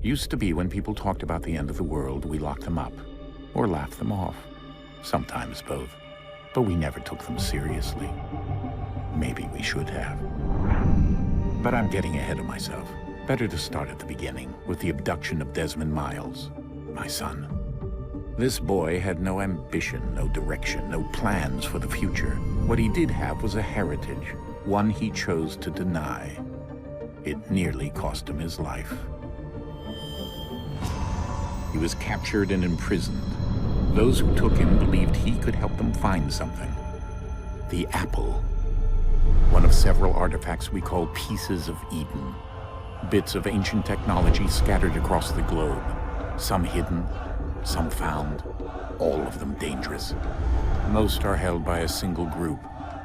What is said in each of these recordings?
Used to be when people talked about the end of the world, we locked them up, or laughed them off. Sometimes both. But we never took them seriously. Maybe we should have. But I'm getting ahead of myself. Better to start at the beginning, with the abduction of Desmond Miles, my son. This boy had no ambition, no direction, no plans for the future. What he did have was a heritage, one he chose to deny. It nearly cost him his life. He was captured and imprisoned. Those who took him believed he could help them find something. The apple. One of several artifacts we call pieces of Eden. Bits of ancient technology scattered across the globe. Some hidden, some found, all of them dangerous. Most are held by a single group,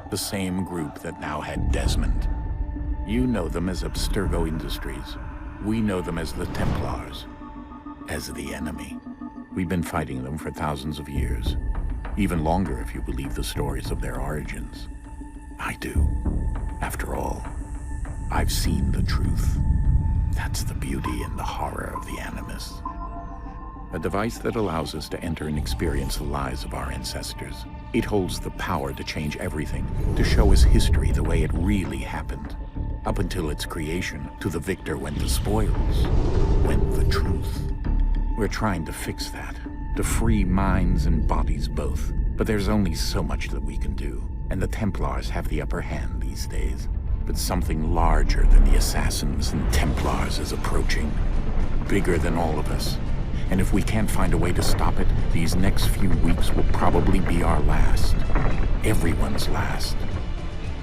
the same group that now had Desmond. You know them as Abstergo Industries. We know them as the Templars. As the enemy. We've been fighting them for thousands of years. Even longer if you believe the stories of their origins. I do. After all, I've seen the truth. That's the beauty and the horror of the Animus. A device that allows us to enter and experience the lives of our ancestors. It holds the power to change everything, to show us history the way it really happened. Up until its creation, to the victor went the spoils, went the truth. We're trying to fix that, to free minds and bodies both. But there's only so much that we can do, and the Templars have the upper hand these days. But something larger than the Assassins and Templars is approaching, bigger than all of us. And if we can't find a way to stop it, these next few weeks will probably be our last. Everyone's last.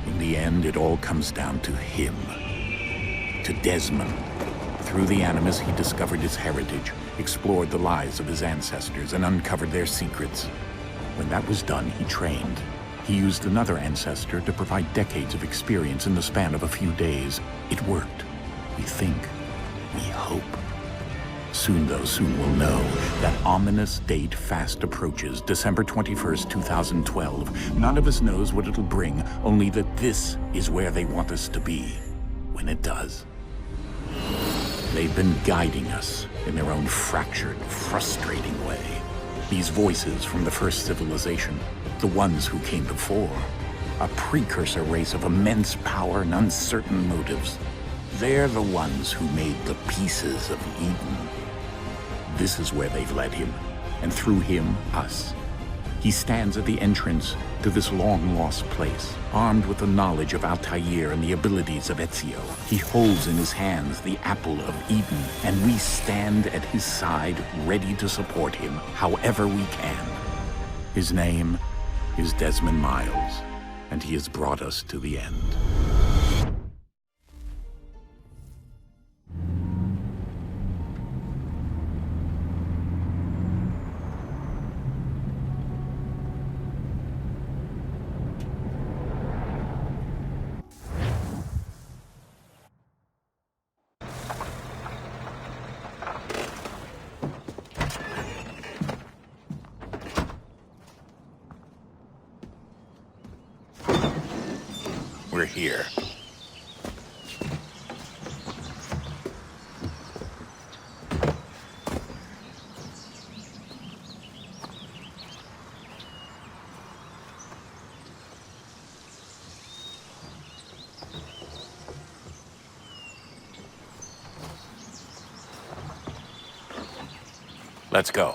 In the end, it all comes down to him. To Desmond. Through the Animus, he discovered his heritage, explored the lives of his ancestors, and uncovered their secrets. When that was done, he trained. He used another ancestor to provide decades of experience in the span of a few days. It worked. We think. We hope. Soon, though, soon we'll know. That ominous date fast approaches, December 21st, 2012. None of us knows what it'll bring, only that this is where they want us to be, when it does. They've been guiding us in their own fractured, frustrating way. These voices from the first civilization, the ones who came before, a precursor race of immense power and uncertain motives. They're the ones who made the pieces of Eden. This is where they've led him, and through him, us. He stands at the entrance to this long-lost place, armed with the knowledge of Altair and the abilities of Ezio. He holds in his hands the apple of Eden, and we stand at his side, ready to support him however we can. His name is Desmond Miles, and he has brought us to the end. We're here. Let's go.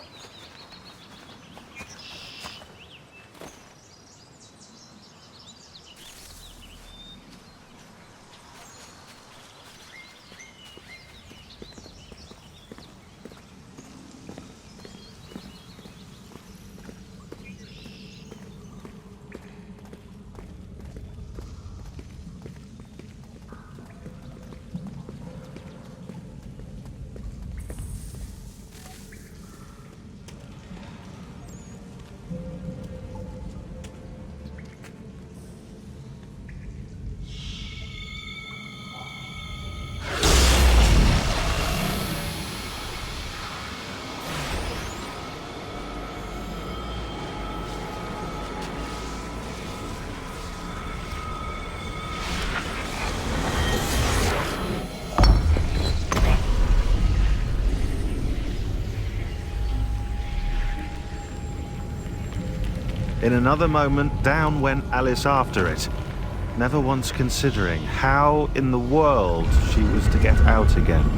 In another moment, down went Alice after it, never once considering how in the world she was to get out again.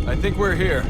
I think we're here.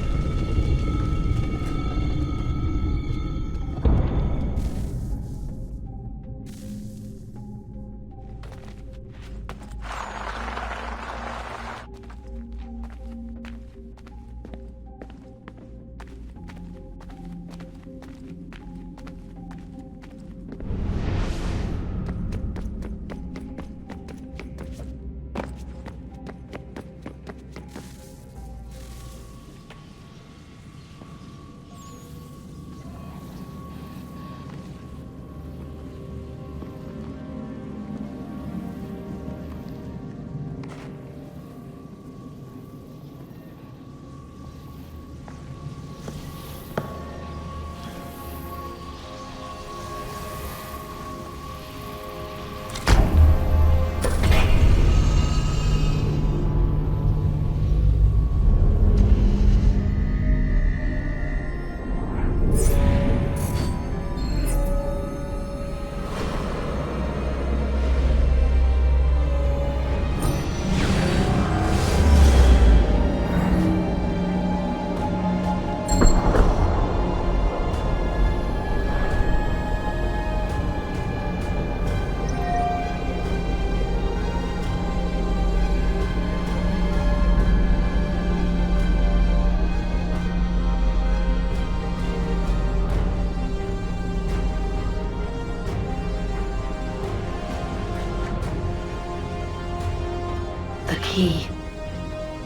Key.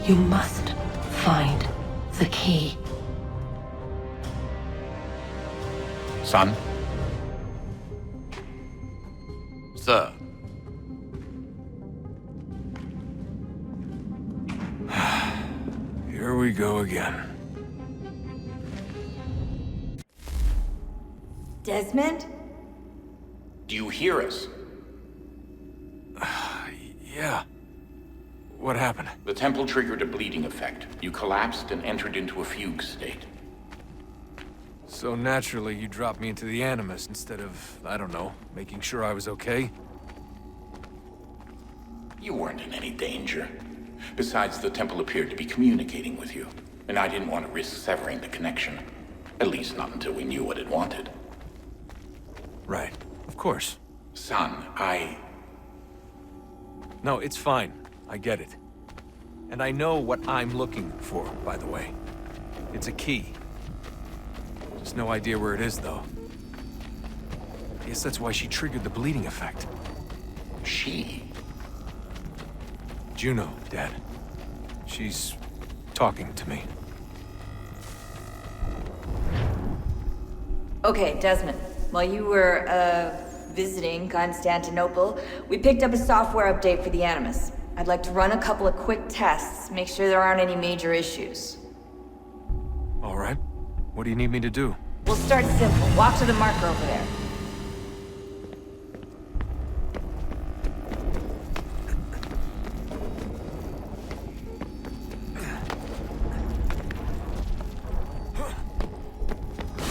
You must find the key. Son? Sir. Here we go again. Desmond? Do you hear us? Yeah. What happened? The temple triggered a bleeding effect. You collapsed and entered into a fugue state. So naturally, you dropped me into the Animus instead of, I don't know, making sure I was okay? You weren't in any danger. Besides, the temple appeared to be communicating with you, and I didn't want to risk severing the connection. At least not until we knew what it wanted. Right. Of course. Son, No, it's fine. I get it. And I know what I'm looking for, by the way. It's a key. Just no idea where it is, though. I guess that's why she triggered the bleeding effect. She? Juno, Dad. She's talking to me. Okay, Desmond. While you were, visiting Constantinople, we picked up a software update for the Animus. I'd like to run a couple of quick tests, make sure there aren't any major issues. All right. What do you need me to do? We'll start simple. Walk to the marker over there.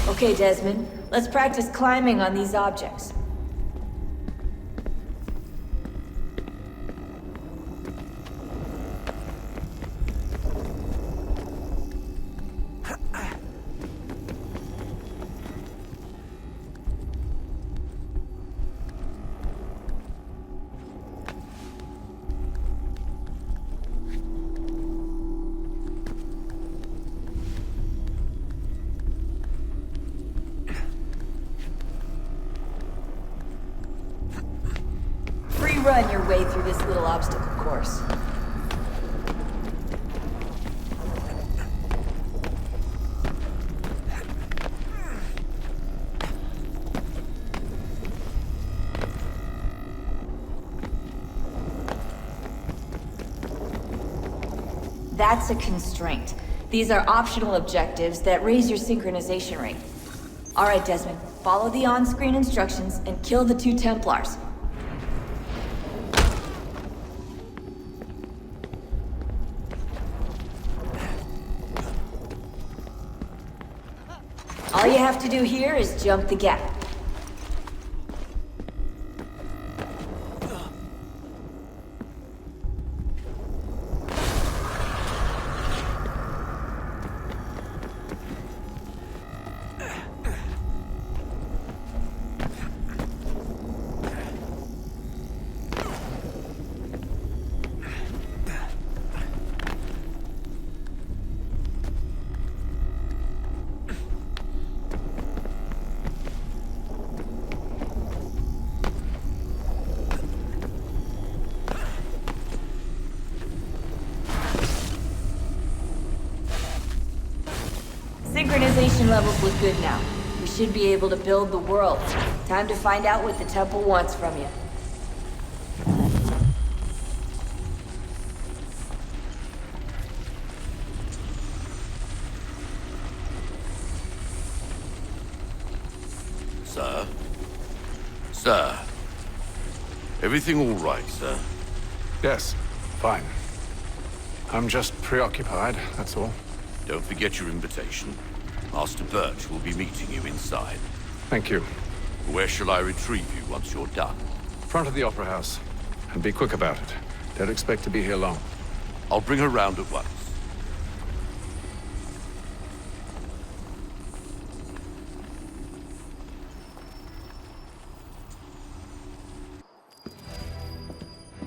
Okay, Desmond. Let's practice climbing on these objects. run your way through this little obstacle course. That's a constraint. These are optional objectives that raise your synchronization rate. Alright, Desmond, follow the on-screen instructions and kill the 2 Templars. All you have to do here is jump the gap. Synchronization levels look good now. We should be able to build the world. Time to find out what the temple wants from you. Sir? Sir? Everything all right, sir? Yes, fine. I'm just preoccupied, that's all. Don't forget your invitation. Master Birch will be meeting you inside. Thank you. Where shall I retrieve you once you're done? Front of the Opera House. And be quick about it. Don't expect to be here long. I'll bring her round at once.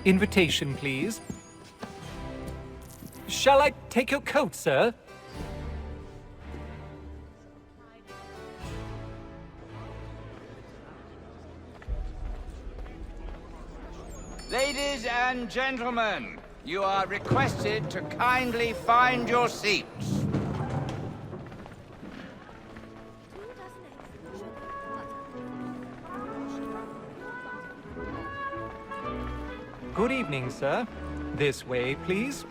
Invitation, please. Shall I take your coat, sir? Ladies and gentlemen, you are requested to kindly find your seats. Good evening, sir. This way, please.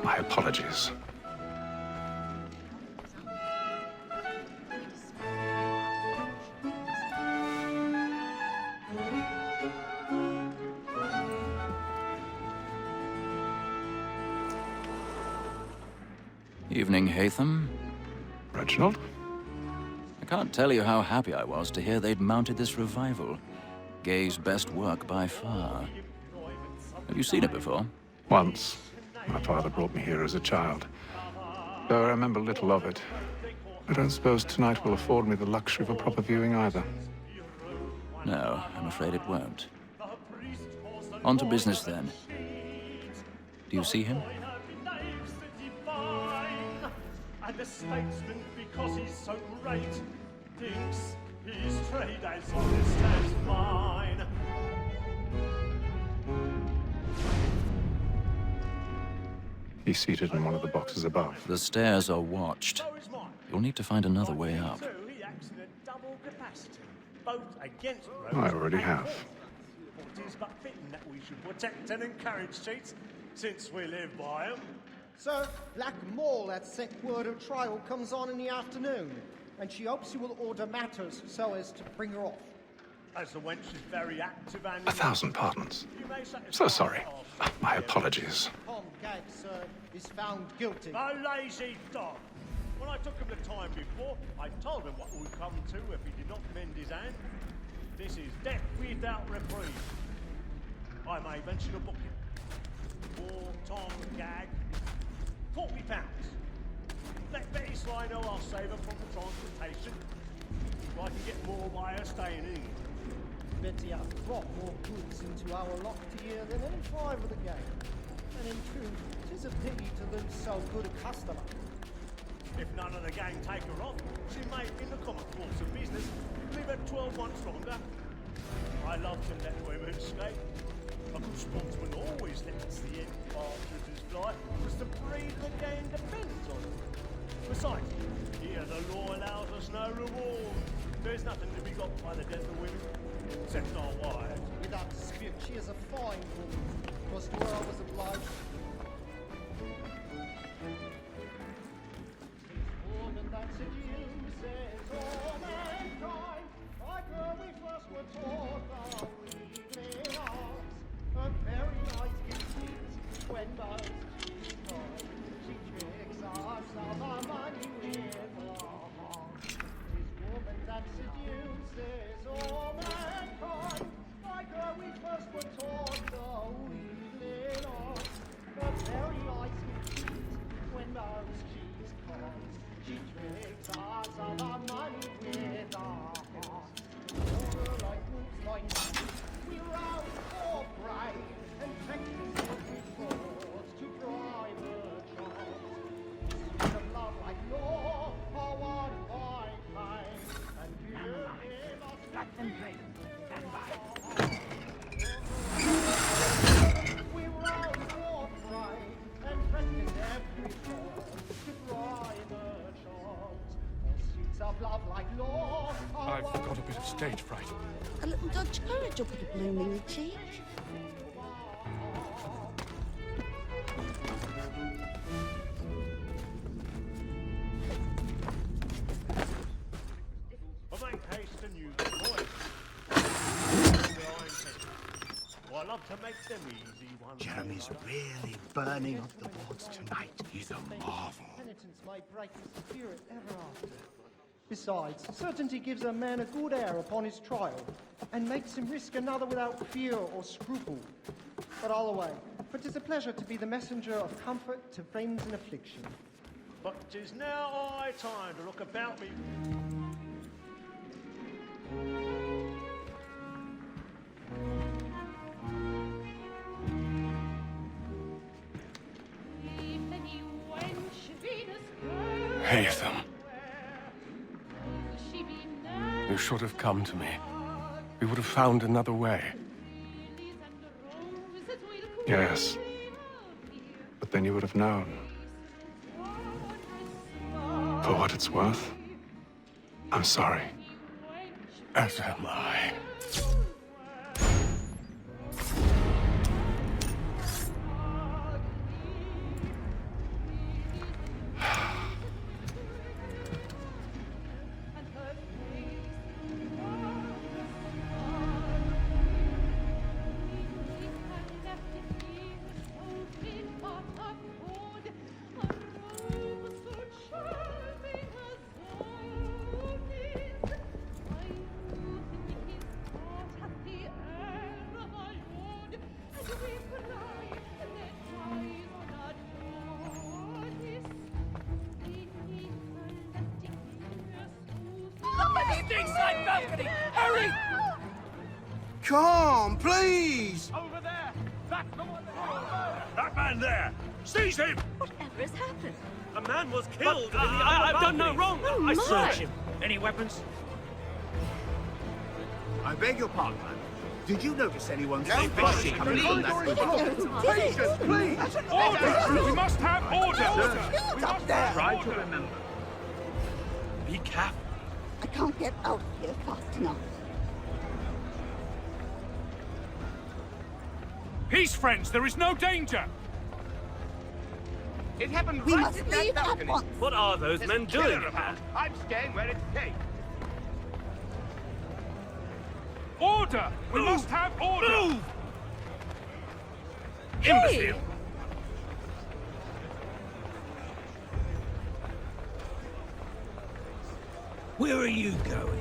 My apologies. Evening, Haythem. Reginald? I can't tell you how happy I was to hear they'd mounted this revival. Gay's best work by far. Have you seen it before? Once. My father brought me here as a child. Though I remember little of it. I don't suppose tonight will afford me the luxury of a proper viewing either. No, I'm afraid it won't. On to business then. Do you see him? And the statesman, because he's so great, thinks his trade as honest as mine. He's seated in one of the boxes above. The stairs are watched. You'll need to find another way up. He acts in a double capacity, both against I already have. It is but fitting that we should protect and encourage cheats, since we live by them. Sir, Black Mall at sent word of trial comes on in the afternoon, and she hopes you will order matters so as to bring her off. As the wench is very active and... 1,000 pardons. So sorry. My apologies. Tom Gag, sir, is found guilty. A lazy dog. When I took him the time before, I told him what would come to if he did not mend his hand. This is death without reprieve. I may venture to book him. For Tom Gag, £40. Let Betty Sly know I'll save her from the transportation. So I can get more by her staying in. Betty has brought more goods into our locked here than any five of the gang. And in truth, 'tis a pity to lose so good a customer. If none of the gang take her off, she may, in the common course of business, live at 12 months longer. I love to let women escape. A good sportsman always lets the end partridges fly, because the breed of the gang depends on it. Besides, here the law allows us no reward. There's nothing to be got by the death of women, except our wives. Without dispute, she is a fine woman. Was to her I was obliged. Woman that seduces all mankind, like her we first were taught the weaving arts. A very nice gift when most she's gone. She tricks us of our money with her heart. This woman that seduces all mankind, like her we first were taught the weaving arts. A very nice gift when most she's gone. She tricks us of our money with her heart. Over like wolves like sheep, we rouse for prey and practice every force to drive her charms. Sweet of love like law are won by pain, and give him us let them play. We rouse for prey and practice every force to drive her charms. Pursuits of love like law are I've got a bit of stage fright. A little Dutch courage will put a bloom in your cheek. I make haste and use the voice. Well, I love to make them easy ones. Jeremy's really burning up the boards tonight. He's a marvel. Penitence may break his spirit ever after. Besides, certainty gives a man a good air upon his trial, and makes him risk another without fear or scruple. But all away, for 'tis a pleasure to be the messenger of comfort to friends in affliction. But 'tis now high time to look about me. Haythem. You should have come to me. We would have found another way. Yes. But then you would have known. For what it's worth, I'm sorry. As am I. Hurry! Come, please! Over there! That's the one that man there! Seize him! Whatever has happened? A man was killed in the I've done no wrong! Oh, I my. searched him. Any weapons? I beg your pardon, man. Did you notice anyone's No, body please. coming from that Did it? Patience, please! Order! We must have order! We must Try to remember. Be careful. I can't get out of here fast enough. Peace, friends! There is no danger! It happened We right must in that leave at balcony. once. What are those There's men a killer doing? about. I'm staying where it's safe. Order! We must have order! Move! Hey! Imbecile! Where are you going?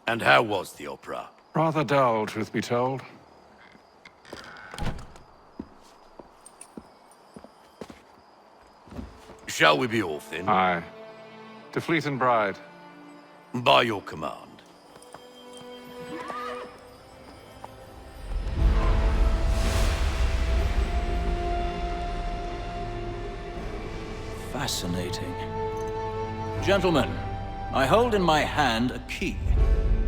And how was the opera? Rather dull, truth be told. Shall we be off then? Aye. To Fleet and Bride. By your command. Fascinating. Gentlemen, I hold in my hand a key.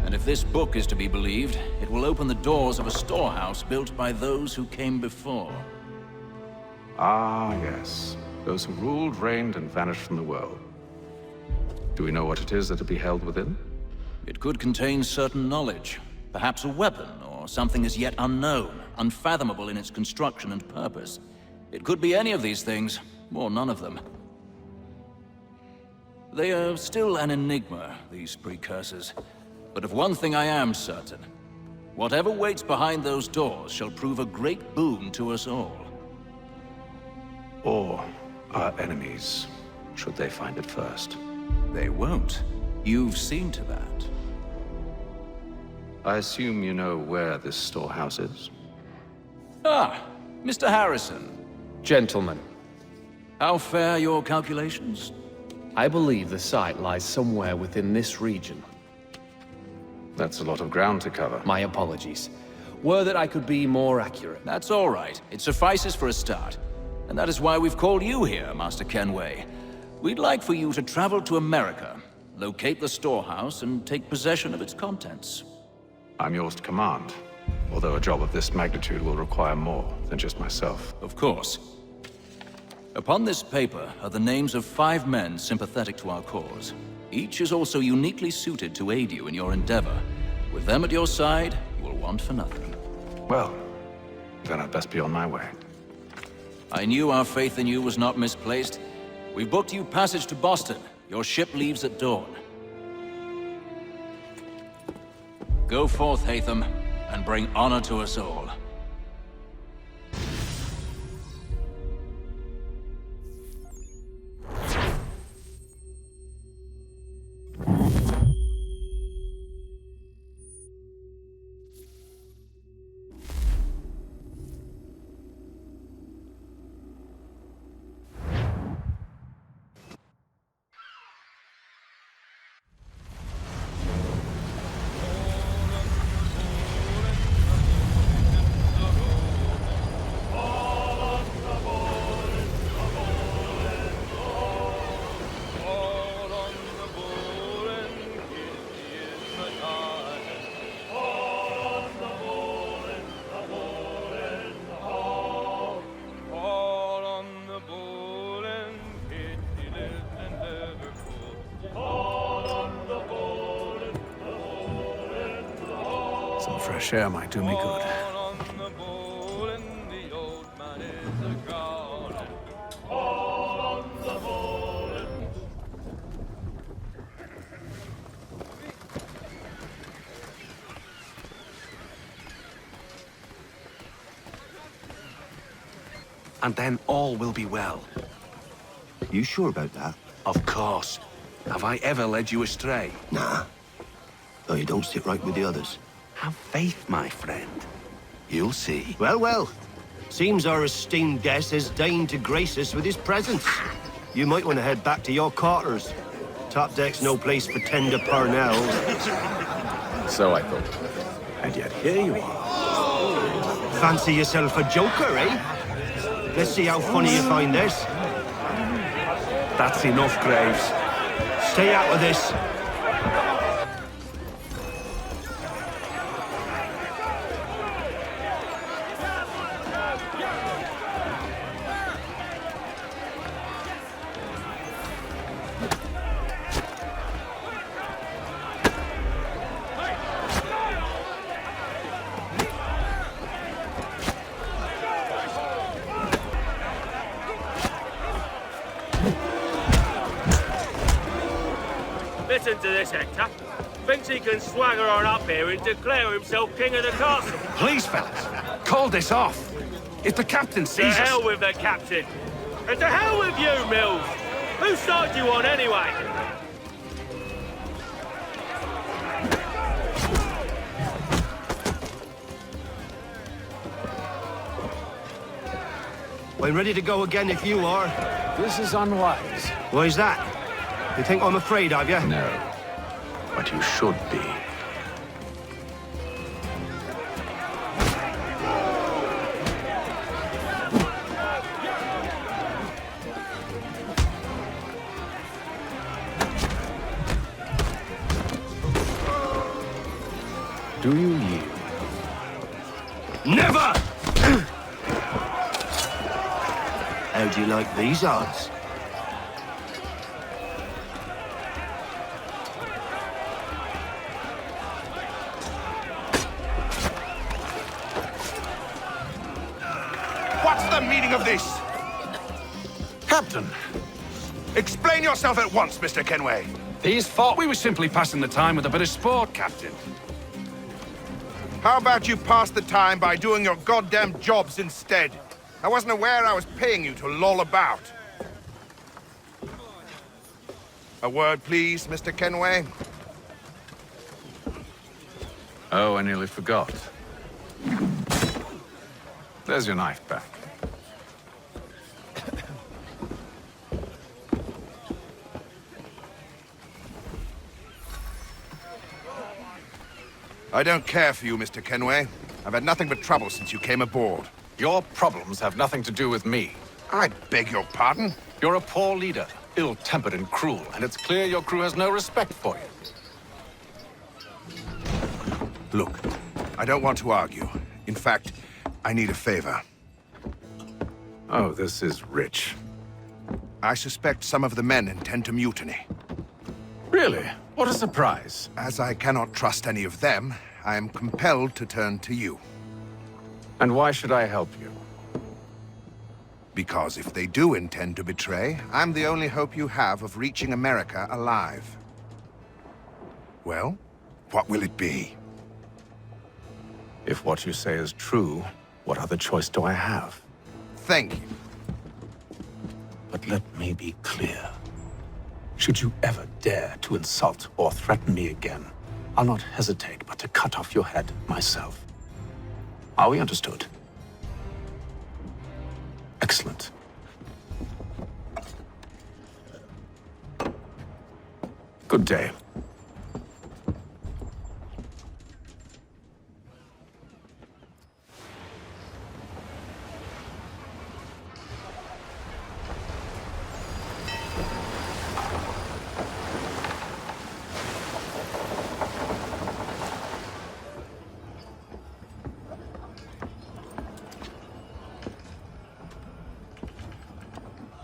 And if this book is to be believed, it will open the doors of a storehouse built by those who came before. Ah, yes. Those who ruled, reigned, and vanished from the world. Do we know what it is that will be held within? It could contain certain knowledge. Perhaps a weapon, or something as yet unknown, unfathomable in its construction and purpose. It could be any of these things, or none of them. They are still an enigma, these precursors. But of one thing I am certain. Whatever waits behind those doors shall prove a great boon to us all. Or our enemies, should they find it first. They won't. You've seen to that. I assume you know where this storehouse is? Ah, Mr. Harrison. Gentlemen. How fare your calculations? I believe the site lies somewhere within this region. That's a lot of ground to cover. My apologies. Were that I could be more accurate. That's all right. It suffices for a start. And that is why we've called you here, Master Kenway. We'd like for you to travel to America, locate the storehouse, and take possession of its contents. I'm yours to command, although a job of this magnitude will require more than just myself. Of course. Upon this paper are the names of 5 men sympathetic to our cause. Each is also uniquely suited to aid you in your endeavor. With them at your side, you will want for nothing. Well, then I'd best be on my way. I knew our faith in you was not misplaced. We've booked you passage to Boston. Your ship leaves at dawn. Go forth, Haythem, and bring honor to us all. Some fresh air might do me good. And then all will be well. You sure about that? Of course. Have I ever led you astray? Nah. Though you don't sit right with the others. Have faith, my friend. You'll see. Well, well. Seems our esteemed guest has deigned to grace us with his presence. You might want to head back to your quarters. Top deck's no place for tender parnells. So I thought. And yet here you are. Fancy yourself a joker, eh? Let's see how funny you find this. That's enough, Graves. Stay out of this. Listen to this, Hector. Thinks he can swagger on up here and declare himself king of the castle. Please, fellas, call this off. If the captain To sees us... hell with the captain. And to hell with you, Mills. Whose side do you on, anyway? I'm ready to go again if you are. This is unwise. Why's that? You think I'm afraid of you? No. But you should be. Do you yield? Never! How do you like these odds? What's the meaning of this? Captain, Explain yourself at once, Mr. Kenway. these thought we were simply passing the time with a bit of sport, Captain. How about you pass the time by doing your goddamn jobs instead? I wasn't aware I was paying you to loll about. A word, please, Mr. Kenway. Oh, I nearly forgot. There's your knife back. I don't care for you, Mr. Kenway. I've had nothing but trouble since you came aboard. Your problems have nothing to do with me. I beg your pardon? You're a poor leader, ill-tempered and cruel, and it's clear your crew has no respect for you. Look, I don't want to argue. In fact, I need a favor. Oh, this is rich. I suspect some of the men intend to mutiny. Really? What a surprise. As I cannot trust any of them, I am compelled to turn to you. And why should I help you? Because if they do intend to betray, I'm the only hope you have of reaching America alive. Well, what will it be? If what you say is true, what other choice do I have? Thank you. But let me be clear. Should you ever dare to insult or threaten me again, I'll not hesitate but to cut off your head myself. Are we understood? Excellent. Good day.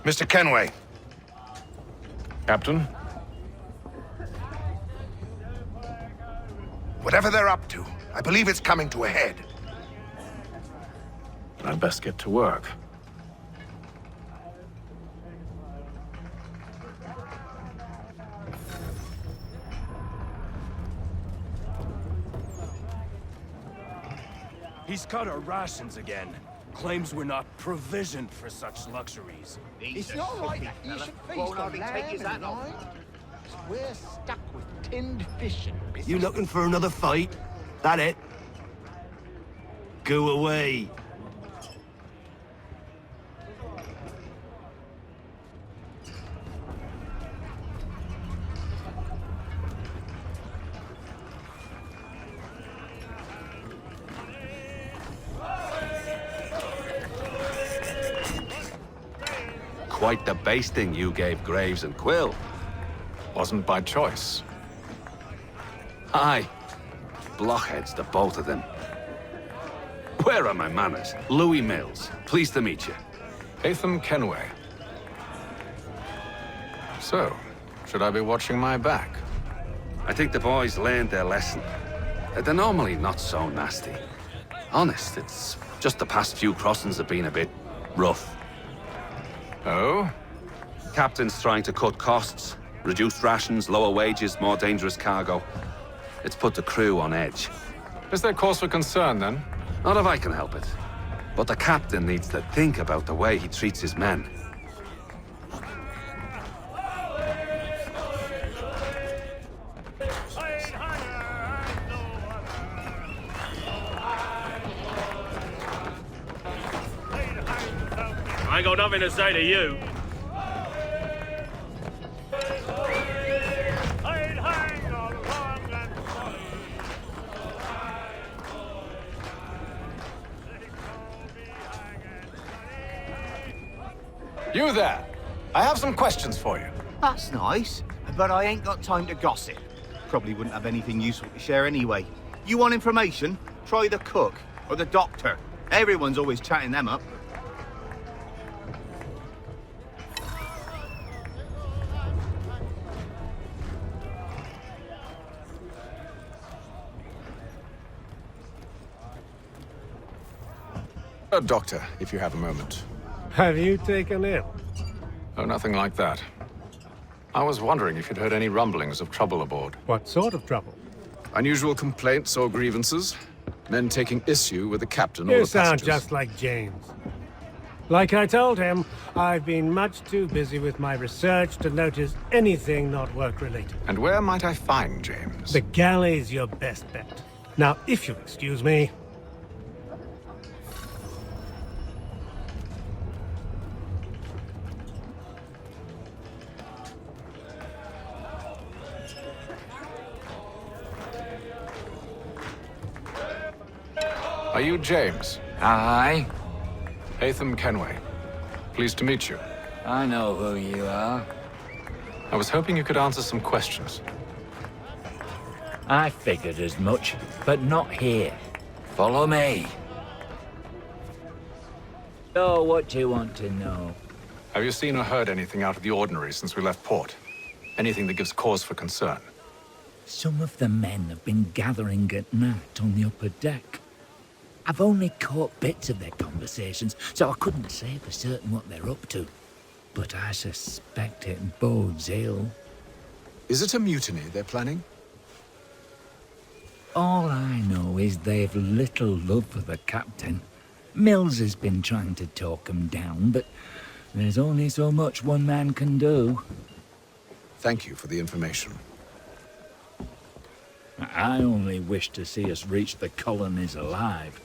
Mr. Kenway. Captain? Whatever they're up to, I believe it's coming to a head. I'd best get to work. He's cut our rations again. Claims we're not provisioned for such luxuries. It's not right that you should feast on lamb and wine. We're stuck with tinned fish and biscuits. You looking for another fight? That it? Go away. Quite the basting you gave Graves and Quill. Wasn't by choice. Aye. Blockheads, the both of them. Where are my manners? Louis Mills. Pleased to meet you. Haythem Kenway. So, should I be watching my back? I think the boys learned their lesson. They're normally not so nasty. Honest, it's just the past few crossings have been a bit rough. Oh? Captain's trying to cut costs. Reduced rations, lower wages, more dangerous cargo. It's put the crew on edge. Is there cause for concern, then? Not if I can help it. But the captain needs to think about the way he treats his men. I ain't got nothing to say to you. You there. I have some questions for you. That's nice, but I ain't got time to gossip. Probably wouldn't have anything useful to share anyway. You want information? Try the cook or the doctor. Everyone's always chatting them up. A doctor, if you have a moment. Have you taken ill? Oh, nothing like that. I was wondering if you'd heard any rumblings of trouble aboard. What sort of trouble? Unusual complaints or grievances? Men taking issue with the captain or You the sound passengers? just like James. Like I told him, I've been much too busy with my research to notice anything not work-related. And where might I find James? The galley's your best bet. Now, if you'll excuse me... Are you James? Aye. Haythem Kenway. Pleased to meet you. I know who you are. I was hoping you could answer some questions. I figured as much, but not here. Follow me. So, what do you want to know? Have you seen or heard anything out of the ordinary since we left port? Anything that gives cause for concern? Some of the men have been gathering at night on the upper deck. I've only caught bits of their conversations, so I couldn't say for certain what they're up to. But I suspect it bodes ill. Is it a mutiny they're planning? All I know is they've little love for the captain. Mills has been trying to talk him down, but there's only so much one man can do. Thank you for the information. I only wish to see us reach the colonies alive.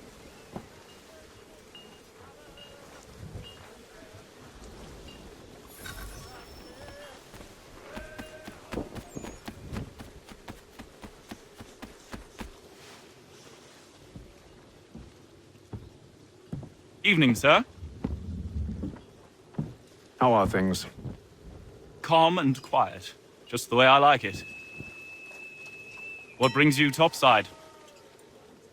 Evening, sir. How are things? Calm and quiet. Just the way I like it. What brings you topside?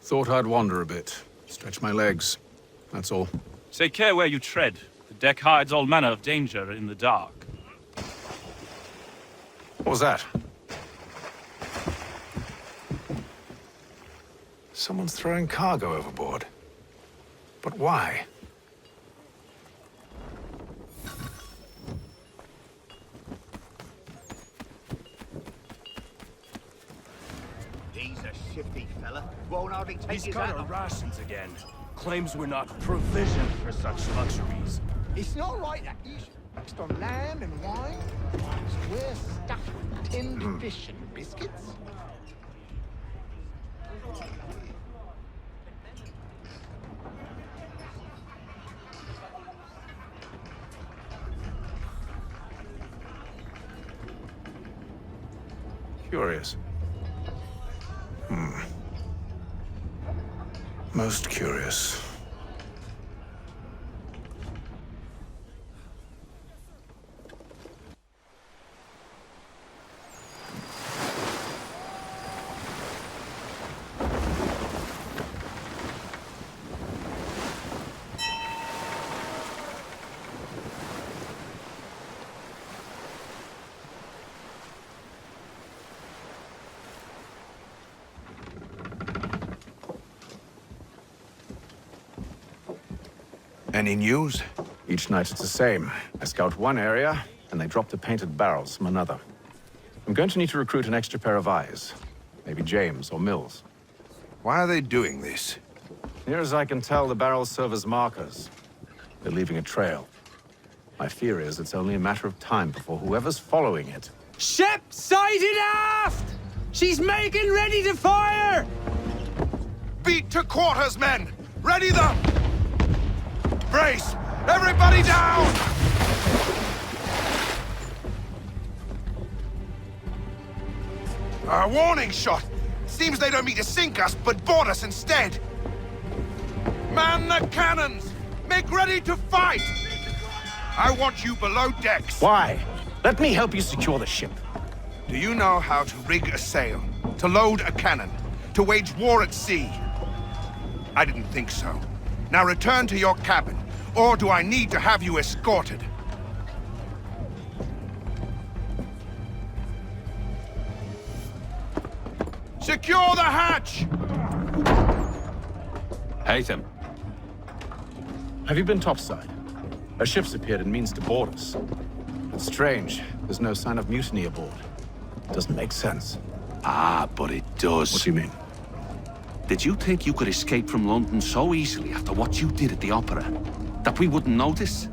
Thought I'd wander a bit. Stretch my legs. That's all. Take care where you tread. The deck hides all manner of danger in the dark. What was that? Someone's throwing cargo overboard. But why? He's a shifty fella. Won't hardly take He's his got hat our off. rations again. Claims we're not provisioned for such luxuries. It's not right that he's fixed on lamb and wine. So we're stuffed with tinned fish and biscuits. Curious. Most curious. Any news? Each night it's the same. I scout one area, and they drop the painted barrels from another. I'm going to need to recruit an extra pair of eyes. Maybe James or Mills. Why are they doing this? Near as I can tell, the barrels serve as markers. They're leaving a trail. My fear is it's only a matter of time before whoever's following it... Ship sighted aft! She's making ready to fire! Beat to quarters, men! Ready the... Brace! Everybody down! A warning shot! Seems they don't mean to sink us, but board us instead! Man the cannons! Make ready to fight! I want you below decks. Why? Let me help you secure the ship. Do you know how to rig a sail? To load a cannon? To wage war at sea? I didn't think so. Now return to your cabin, or do I need to have you escorted? Secure the hatch! Haythem. Have you been topside? A ship's appeared and means to board us. It's strange. There's no sign of mutiny aboard. Doesn't make sense. Ah, but it does. What do you mean? Did you think you could escape from London so easily after what you did at the opera? That we wouldn't notice?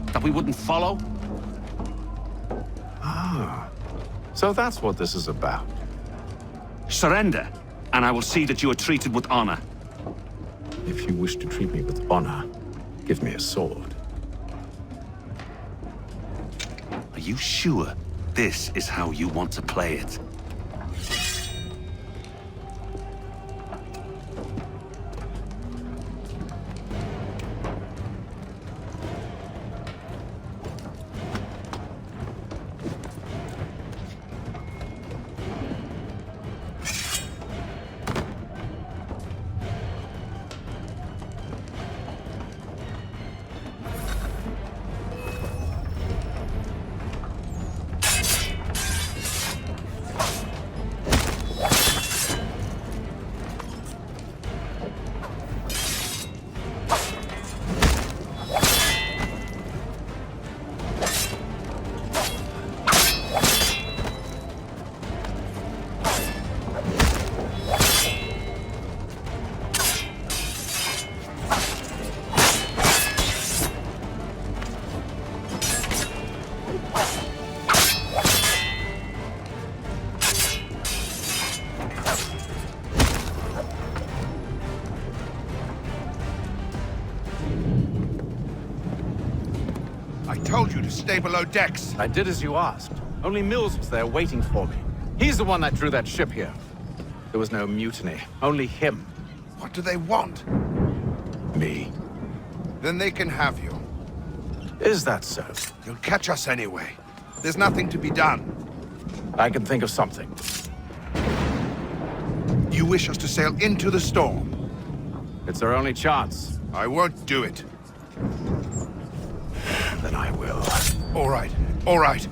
That we wouldn't follow? Ah. So that's what this is about. Surrender, and I will see that you are treated with honor. If you wish to treat me with honor, give me a sword. Are you sure this is how you want to play it? Stay below decks. I did as you asked. Only Mills was there waiting for me. He's the one that drew that ship here. There was no mutiny, only him. What do they want? Me. Then they can have you. Is that so? You'll catch us anyway. There's nothing to be done. I can think of something. You wish us to sail into the storm? It's our only chance. I won't do it. Then I will. All right, all right.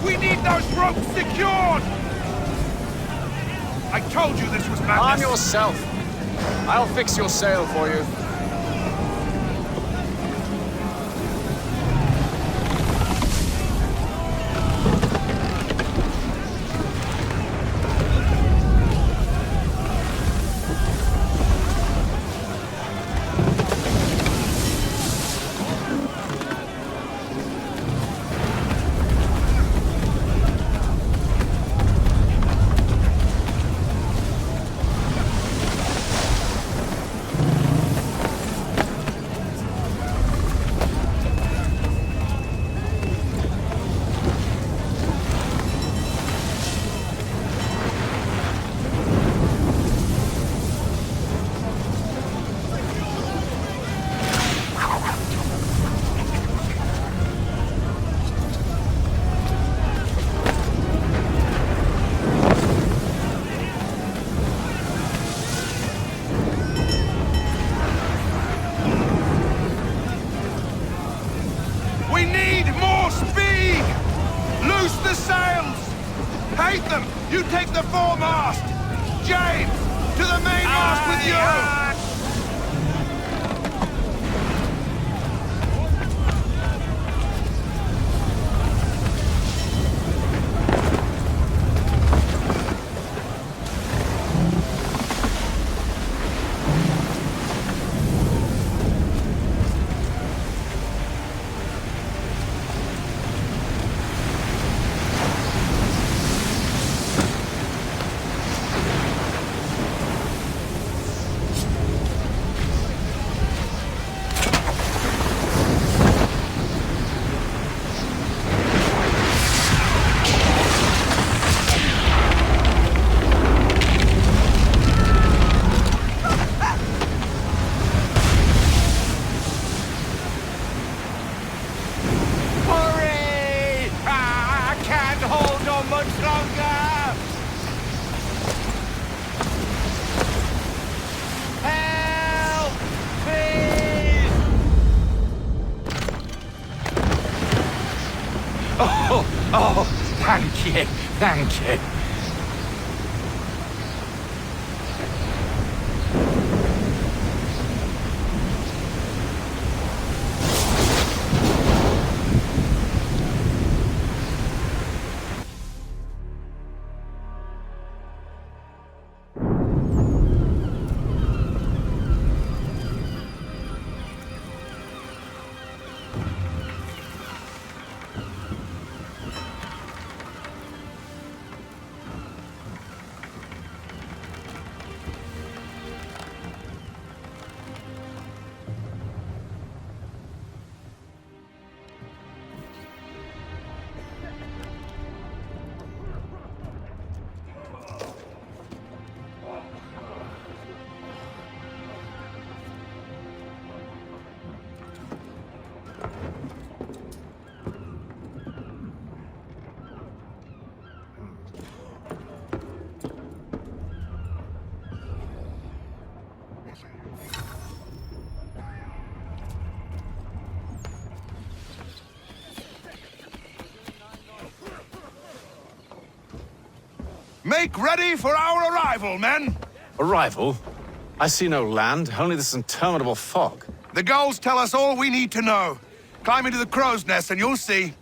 We need those ropes secured! I told you this was madness. Arm yourself. I'll fix your sail for you. Haythem, you take the foremast! James, to the mainmast with you! Oh, thank you, thank you. Make ready for our arrival, men! Arrival? I see no land, only this interminable fog. The gulls tell us all we need to know. Climb into the crow's nest and you'll see.